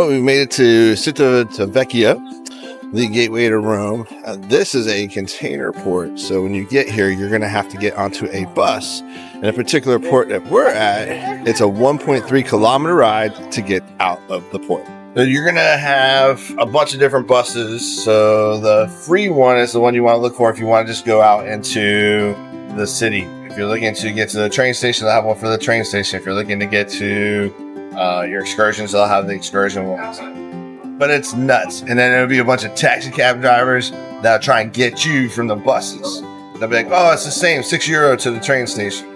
Well, we made it to Civitavecchia, the gateway to Rome. This is a container port, so when you get here, you're going to have to get onto a bus. In a particular port that we're at, it's a 1.3 kilometer ride to get out of the port. So you're going to have a bunch of different buses. So the free one is the one you want to look for if you want to just go out into the city. If you're looking to get to the train station, they'll have one for the train station. If you're looking to get to your excursions, they'll have the excursion ones. But it's nuts. And then there'll be a bunch of taxi cab drivers that'll try and get you from the buses. They'll be like, oh, it's the same, €6 to the train station.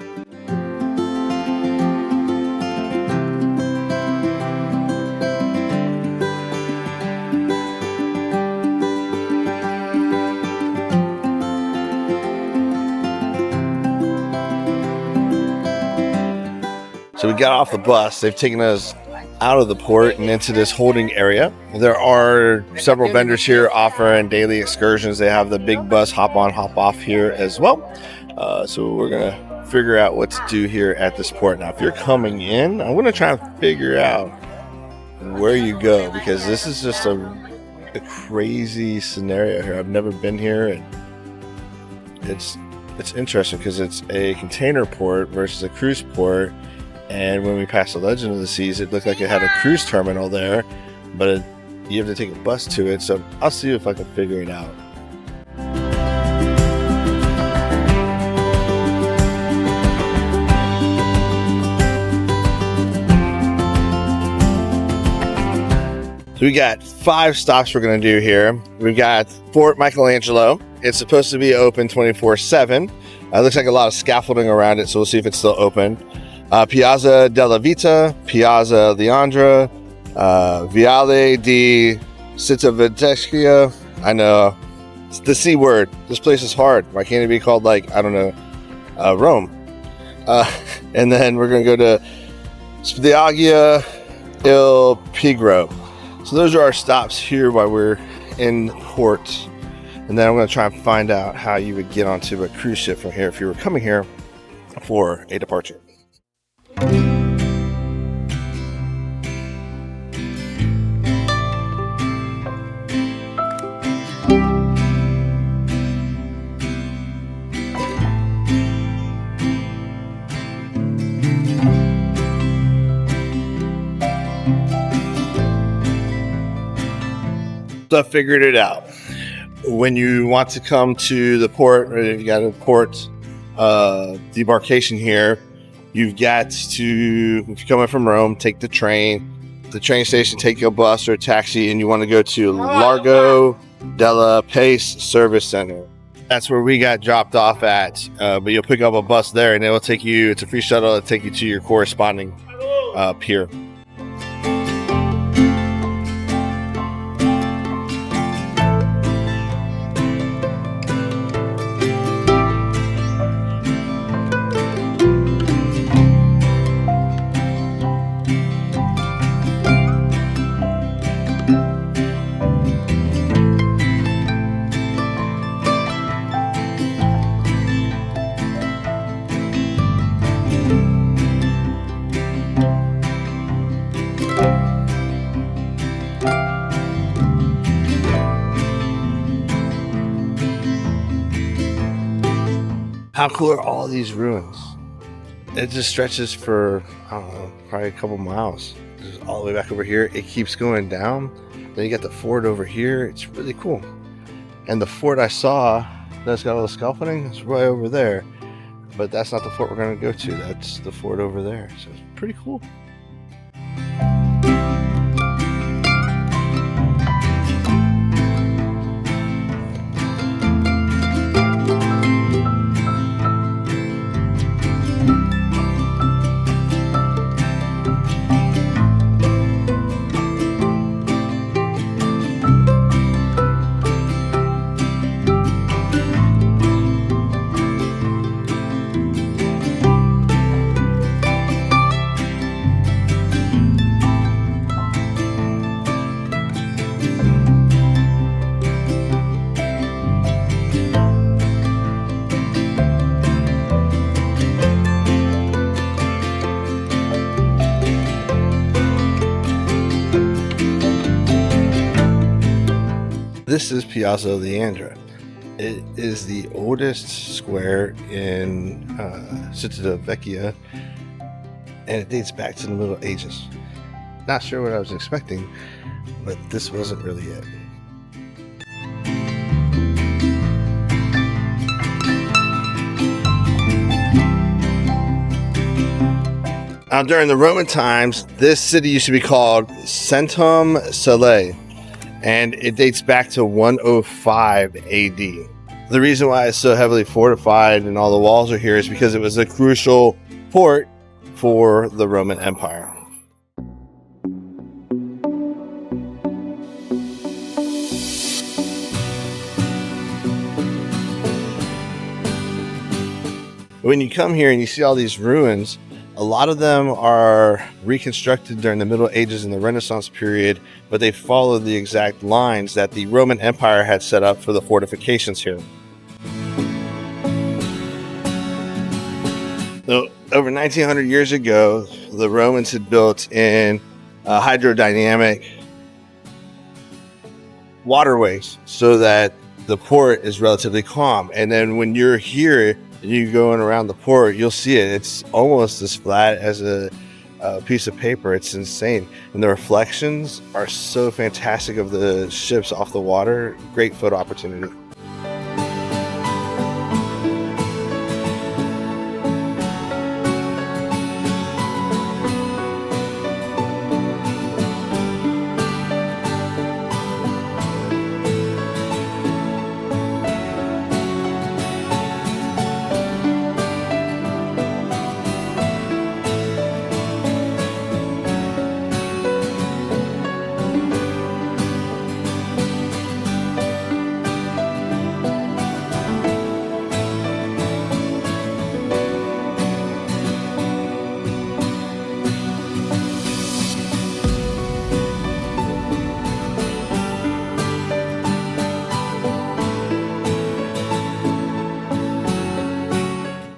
So we got off the bus. They've taken us out of the port and into this holding area. There are several vendors here offering daily excursions. They have the big bus hop on, hop off here as well. So we're going to figure out what to do here at this port. Now, if you're coming in, I'm going to try and figure out where you go, because this is just a crazy scenario here. I've never been here, and it's interesting because it's a container port versus a cruise port. And when we passed the Legend of the Seas, it looked like it had a cruise terminal there, but you have to take a bus to it. So I'll see if I can figure it out. So we got 5 stops we're going to do here. We've got Fort Michelangelo. It's supposed to be open 24/7. It looks like a lot of scaffolding around it, so we'll see if it's still open. Piazza della Vita, Piazza Leandra, Viale di Civitavecchia. I know, it's the C word. This place is hard. Why can't it be called, like, I don't know, Rome? And then we're going to go to Civitavecchia Il Pigro. So those are our stops here while we're in port. And then I'm going to try and find out how you would get onto a cruise ship from here if you were coming here for a departure. So I figured it out. When you want to come to the port, or you got a port debarkation here, you've got to, if you're coming from Rome, take the train station, take a bus or a taxi, and you want to go to Largo della Pace Service Center. That's where we got dropped off at, but you'll pick up a bus there, and it'll take you, it's a free shuttle, it'll take you to your corresponding pier. How cool are all these ruins? It just stretches for, I don't know, probably a couple miles. Just all the way back over here. It keeps going down. Then you got the fort over here. It's really cool. And the fort I saw that's got all the scaffolding is right over there. But that's not the fort we're going to go to. That's the fort over there. So it's pretty cool. This is Piazza Leandra. It is the oldest square in Civitavecchia, and it dates back to the Middle Ages. Not sure what I was expecting, but this wasn't really it. During the Roman times, this city used to be called Centum Solae, and it dates back to 105 AD. The reason why it's so heavily fortified and all the walls are here is because it was a crucial port for the Roman Empire. When you come here and you see all these ruins, a lot of them are reconstructed during the Middle Ages and the Renaissance period, but they follow the exact lines that the Roman Empire had set up for the fortifications here. So, over 1900 years ago, the Romans had built in hydrodynamic waterways so that the port is relatively calm. And then when you're here, you going around the port, you'll see it. It's almost as flat as a piece of paper. It's insane. And the reflections are so fantastic of the ships off the water. Great photo opportunity.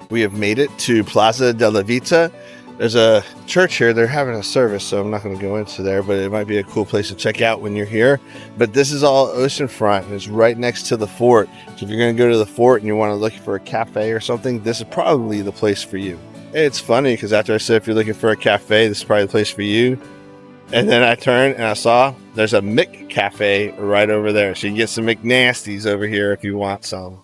We have made it to Plaza de Laita. There's a church here. They're having a service, so I'm not going to go into there, but it might be a cool place to check out when you're here. But this is all oceanfront, and it's right next to the fort. So if you're going to go to the fort and you want to look for a cafe or something, this is probably the place for you. It's funny because after I said if you're looking for a cafe, this is probably the place for you. And then I turned and I saw there's a Mick Cafe right over there. So you can get some McNasties over here if you want some.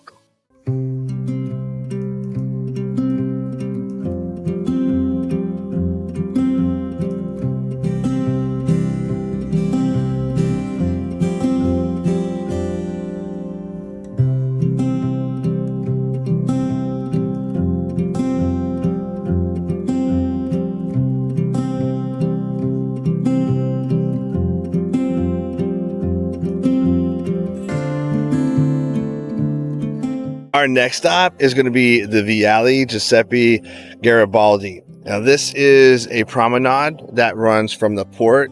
Our next stop is going to be the Viale Giuseppe Garibaldi. Now, this is a promenade that runs from the port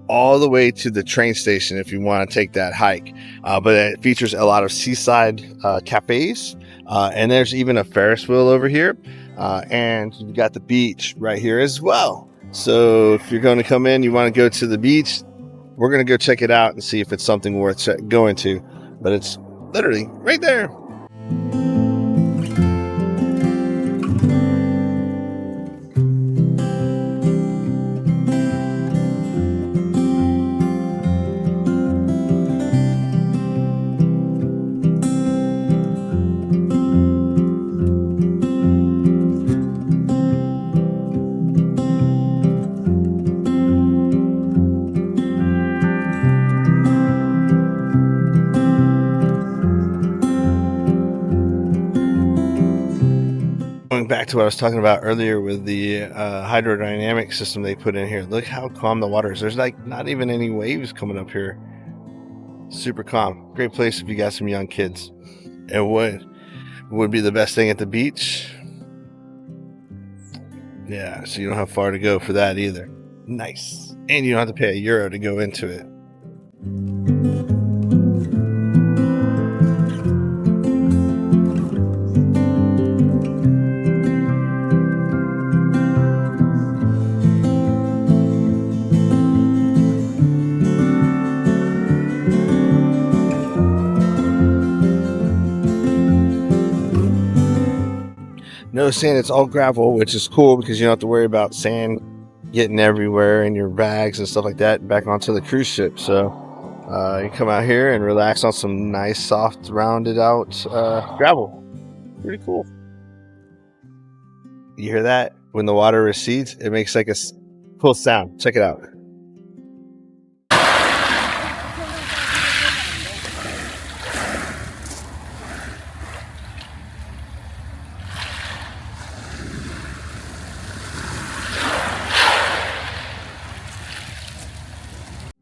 all the way to the train station if you want to take that hike. But it features a lot of seaside cafes, and there's even a Ferris wheel over here. And you've got the beach right here as well. So if you're going to come in, you want to go to the beach, we're going to go check it out and see if it's something worth going to. But it's literally right there. Going back to what I was talking about earlier with the hydrodynamic system they put in here. Look how calm the water is. There's like not even any waves coming up here. Super calm. Great place if you got some young kids. And what would be the best thing at the beach? Yeah, so you don't have far to go for that either. Nice. And you don't have to pay €1 to go into it. No sand, it's all gravel, which is cool because you don't have to worry about sand getting everywhere in your bags and stuff like that back onto the cruise ship. So you come out here and relax on some nice, soft, rounded out gravel. Pretty cool. You hear that? When the water recedes, it makes like a cool sound. Check it out.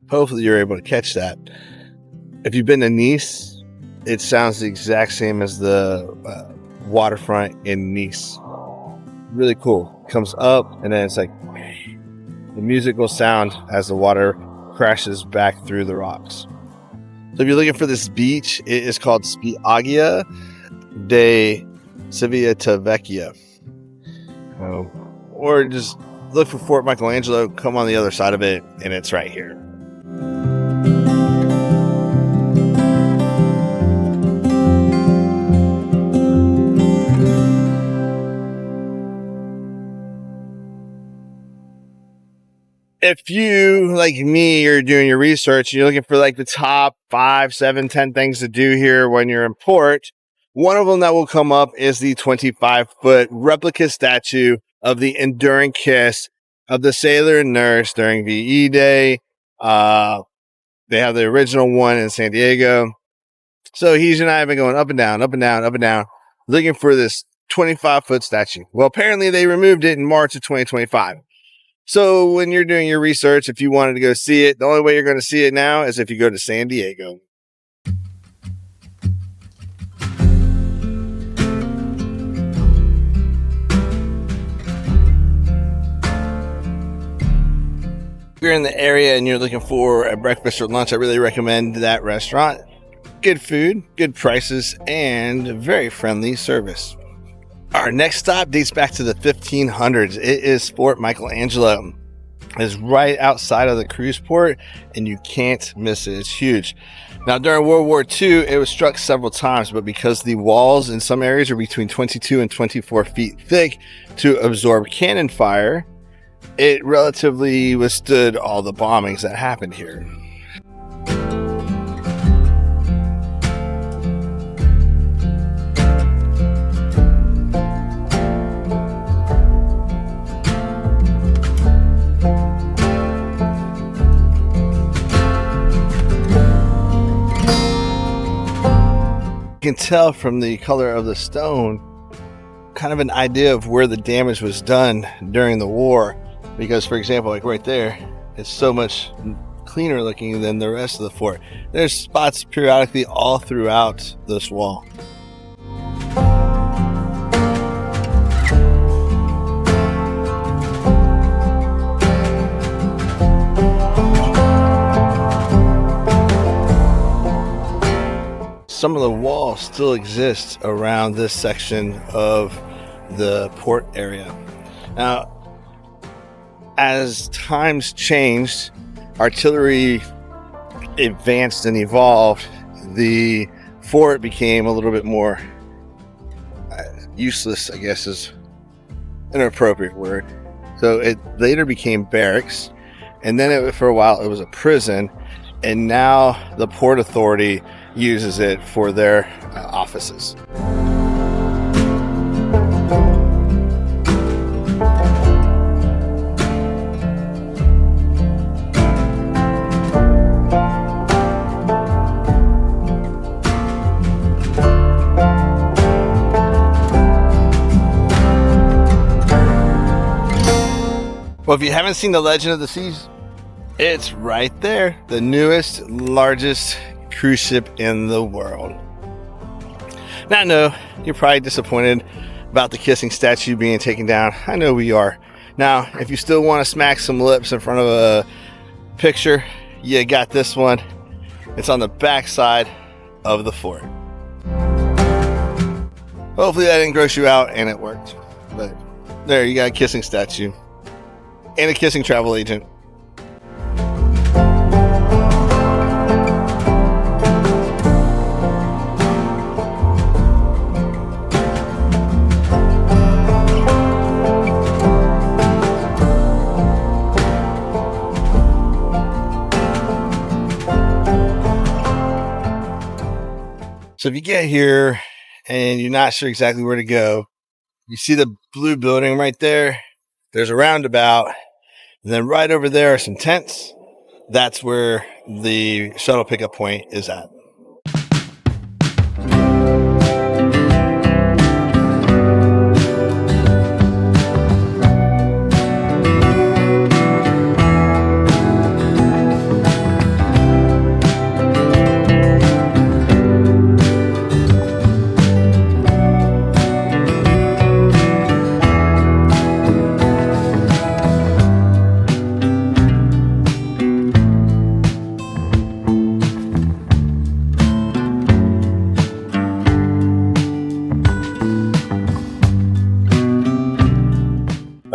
Hopefully you're able to catch that. If you've been to Nice, it sounds the exact same as the waterfront in Nice. Really cool. Comes up and then it's like the musical sound as the water crashes back through the rocks. So if you're looking for this beach, it is called Spiaggia de Civitavecchia. Or just look for Fort Michelangelo, come on the other side of it, and it's right here. If you, like me, are doing your research, you're looking for like the top 5, 7, 10 things to do here when you're in port, one of them that will come up is the 25-foot replica statue of the enduring kiss of the sailor and nurse during VE Day. They have the original one in San Diego. So Heej and I have been going up and down, up and down, up and down, looking for this 25-foot statue. Well, apparently they removed it in March of 2025. So when you're doing your research, if you wanted to go see it, the only way you're going to see it now is if you go to San Diego. If you're in the area and you're looking for a breakfast or lunch, I really recommend that restaurant. Good food, good prices, and very friendly service. Our next stop dates back to the 1500s. It is Fort Michelangelo. It's right outside of the cruise port, and you can't miss it. It's huge. Now, during World War II, it was struck several times, but because the walls in some areas are between 22 and 24 feet thick to absorb cannon fire, it relatively withstood all the bombings that happened here. You can tell from the color of the stone kind of an idea of where the damage was done during the war, because for example, like right there, it's so much cleaner looking than the rest of the fort. There's spots periodically all throughout this wall. Some of the walls still exist around this section of the port area. Now, as times changed, artillery advanced and evolved, the fort became a little bit more useless, I guess is an appropriate word. So it later became barracks, and then for a while it was a prison, and now the Port Authority uses it for their offices. Well, if you haven't seen the Legend of the Seas, it's right there. The newest, largest cruise ship in the world. Now, I know you're probably disappointed about the kissing statue being taken down. I know we are. Now, if you still want to smack some lips in front of a picture, you got this one. It's on the back side of the fort. Hopefully that didn't gross you out and it worked. But there, you got a kissing statue and a kissing travel agent. So if you get here and you're not sure exactly where to go, you see the blue building right there. There's a roundabout. And then right over there are some tents. That's where the shuttle pickup point is at.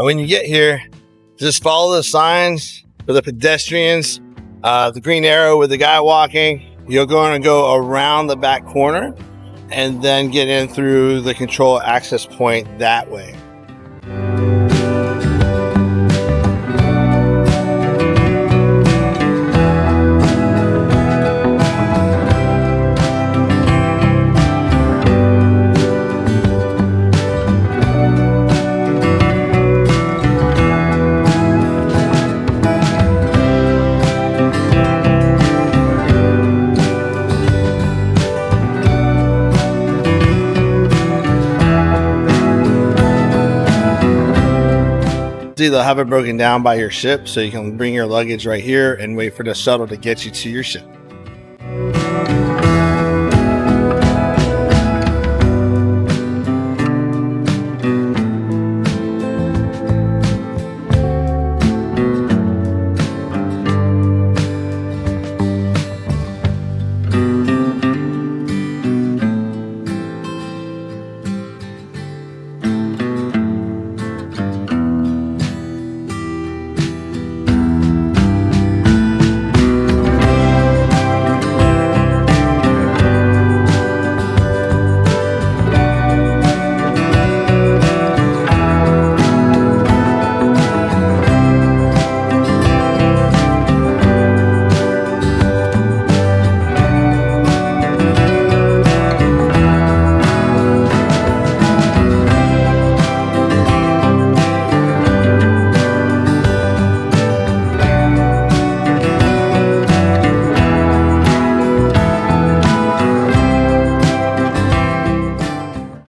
When you get here, just follow the signs for the pedestrians, the green arrow with the guy walking. You're going to go around the back corner and then get in through the control access point that way. They'll have it broken down by your ship, so you can bring your luggage right here and wait for the shuttle to get you to your ship.